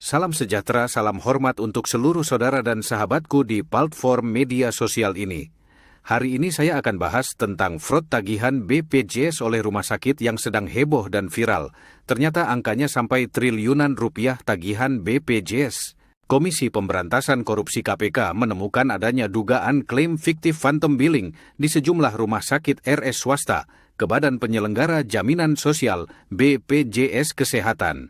Salam sejahtera, salam hormat untuk seluruh saudara dan sahabatku di platform media sosial ini. Hari ini saya akan bahas tentang fraud tagihan BPJS oleh rumah sakit yang sedang heboh dan viral. Ternyata angkanya sampai triliunan rupiah tagihan BPJS. Komisi Pemberantasan Korupsi KPK menemukan adanya dugaan klaim fiktif phantom billing di sejumlah rumah sakit RS swasta ke Badan Penyelenggara Jaminan Sosial BPJS Kesehatan.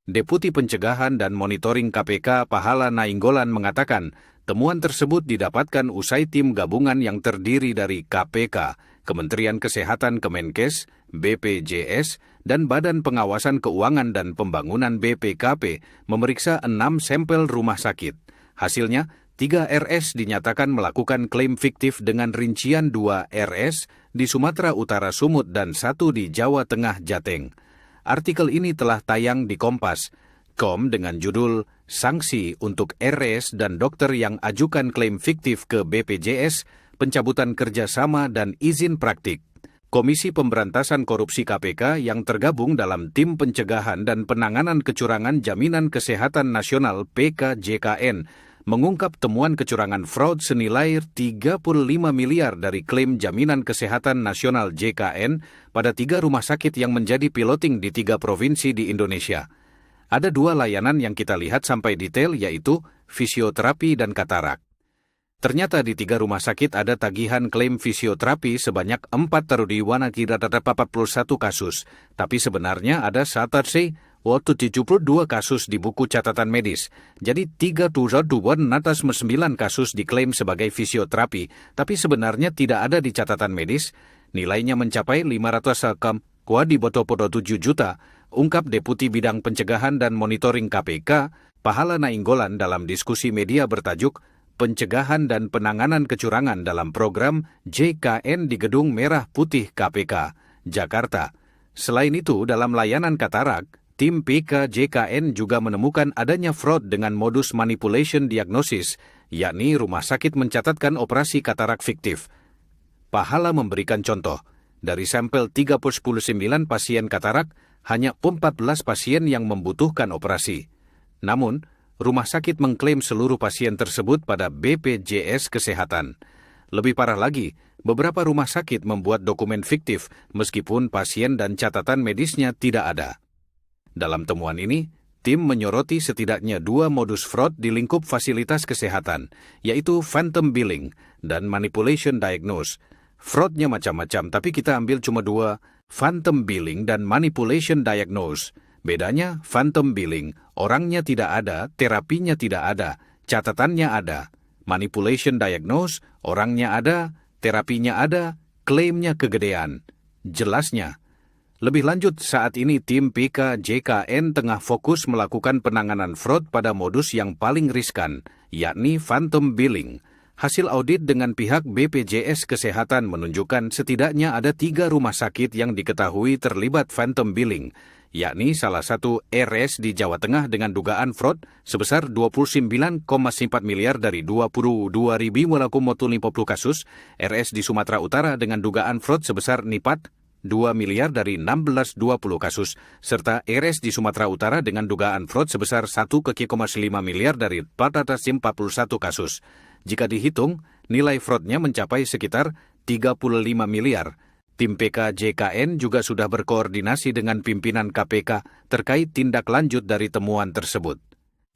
Deputi Pencegahan dan Monitoring KPK Pahala Nainggolan mengatakan, temuan tersebut didapatkan usai tim gabungan yang terdiri dari KPK, Kementerian Kesehatan Kemenkes, BPJS, dan Badan Pengawasan Keuangan dan Pembangunan BPKP memeriksa 6 sampel rumah sakit. Hasilnya, 3 RS dinyatakan melakukan klaim fiktif dengan rincian 2 RS di Sumatera Utara Sumut dan 1 di Jawa Tengah Jateng. Artikel ini telah tayang di Kompas.com dengan judul Sanksi untuk RS dan dokter yang ajukan klaim fiktif ke BPJS, pencabutan kerjasama dan izin praktik. Komisi Pemberantasan Korupsi KPK yang tergabung dalam Tim Pencegahan dan Penanganan Kecurangan Jaminan Kesehatan Nasional PKJKN mengungkap temuan kecurangan fraud senilai 35 miliar dari klaim Jaminan Kesehatan Nasional JKN pada 3 rumah sakit yang menjadi piloting di 3 provinsi di Indonesia. Ada 2 layanan yang kita lihat sampai detail, yaitu fisioterapi dan katarak. Ternyata di 3 rumah sakit ada tagihan klaim fisioterapi sebanyak 41 kasus, tapi sebenarnya ada 72 kasus di buku catatan medis. Jadi 32 atas 9 kasus diklaim sebagai fisioterapi, tapi sebenarnya tidak ada di catatan medis. Nilainya mencapai 507 juta, ungkap Deputi Bidang Pencegahan dan Monitoring KPK, Pahala Nainggolan dalam diskusi media bertajuk Pencegahan dan Penanganan Kecurangan dalam Program JKN di Gedung Merah Putih KPK, Jakarta. Selain itu, dalam layanan katarak, tim PKJKN juga menemukan adanya fraud dengan modus manipulation diagnosis, yakni rumah sakit mencatatkan operasi katarak fiktif. Pahala memberikan contoh, dari sampel 39 pasien katarak, hanya 14 pasien yang membutuhkan operasi. Namun, rumah sakit mengklaim seluruh pasien tersebut pada BPJS Kesehatan. Lebih parah lagi, beberapa rumah sakit membuat dokumen fiktif meskipun pasien dan catatan medisnya tidak ada. Dalam temuan ini, tim menyoroti setidaknya 2 modus fraud di lingkup fasilitas kesehatan, yaitu phantom billing dan manipulation diagnose. Fraudnya macam-macam, tapi kita ambil cuma 2, phantom billing dan manipulation diagnose. Bedanya, phantom billing, orangnya tidak ada, terapinya tidak ada, catatannya ada. Manipulation diagnose, orangnya ada, terapinya ada, klaimnya kegedean. Jelasnya. Lebih lanjut, saat ini tim PKJKN tengah fokus melakukan penanganan fraud pada modus yang paling riskan, yakni phantom billing. Hasil audit dengan pihak BPJS Kesehatan menunjukkan setidaknya ada 3 rumah sakit yang diketahui terlibat phantom billing, yakni salah satu RS di Jawa Tengah dengan dugaan fraud sebesar 29,4 miliar dari 22.050 kasus, RS di Sumatera Utara dengan dugaan fraud sebesar NIPAT 2 miliar dari 1620 kasus, serta RS di Sumatera Utara dengan dugaan fraud sebesar 1,5 miliar dari 441 kasus. Jika dihitung, nilai fraudnya mencapai sekitar 35 miliar. Tim PKJKN juga sudah berkoordinasi dengan pimpinan KPK terkait tindak lanjut dari temuan tersebut.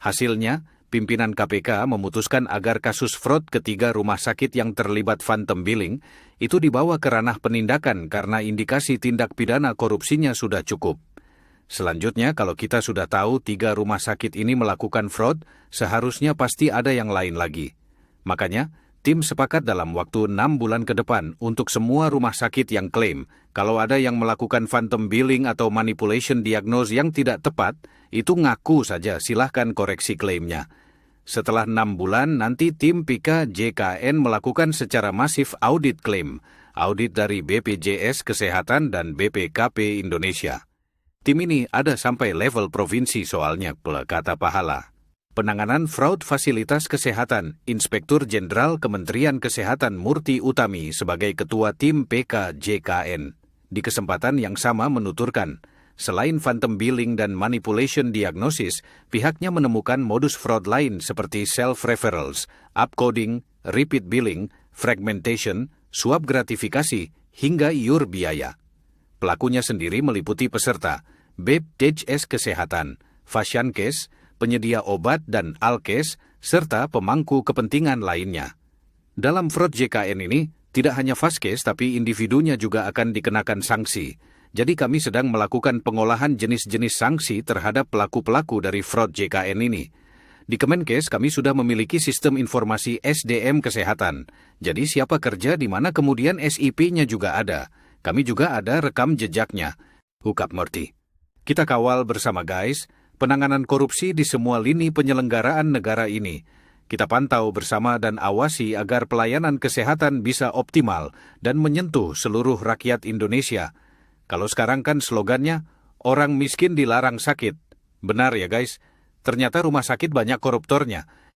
Hasilnya, pimpinan KPK memutuskan agar kasus fraud ketiga rumah sakit yang terlibat phantom billing itu dibawa ke ranah penindakan karena indikasi tindak pidana korupsinya sudah cukup. Selanjutnya, kalau kita sudah tahu 3 rumah sakit ini melakukan fraud, seharusnya pasti ada yang lain lagi. Makanya, tim sepakat dalam waktu 6 bulan ke depan untuk semua rumah sakit yang klaim kalau ada yang melakukan phantom billing atau manipulation diagnose yang tidak tepat, itu ngaku saja, silahkan koreksi klaimnya. Setelah 6 bulan, nanti tim PKJKN melakukan secara masif audit klaim, audit dari BPJS Kesehatan dan BPKP Indonesia. Tim ini ada sampai level provinsi soalnya, kata Pahala. Penanganan fraud fasilitas kesehatan, Inspektur Jenderal Kementerian Kesehatan Murti Utami sebagai Ketua Tim PKJKN. Di kesempatan yang sama menuturkan, Selain phantom billing dan manipulation diagnosis, pihaknya menemukan modus fraud lain seperti self-referrals, upcoding, repeat billing, fragmentation, suap gratifikasi, hingga iur biaya. Pelakunya sendiri meliputi peserta BPJS Kesehatan, Fashiankes, penyedia obat dan Alkes, serta pemangku kepentingan lainnya. Dalam fraud JKN ini, tidak hanya Faskes tapi individunya juga akan dikenakan sanksi. Jadi kami sedang melakukan pengolahan jenis-jenis sanksi terhadap pelaku-pelaku dari fraud JKN ini. Di Kemenkes kami sudah memiliki sistem informasi SDM kesehatan. Jadi siapa kerja di mana kemudian SIP-nya juga ada. Kami juga ada rekam jejaknya. Hukap Murti. Kita kawal bersama guys, penanganan korupsi di semua lini penyelenggaraan negara ini. Kita pantau bersama dan awasi agar pelayanan kesehatan bisa optimal dan menyentuh seluruh rakyat Indonesia. Kalau sekarang kan slogannya, orang miskin dilarang sakit. Benar ya guys, ternyata rumah sakit banyak koruptornya.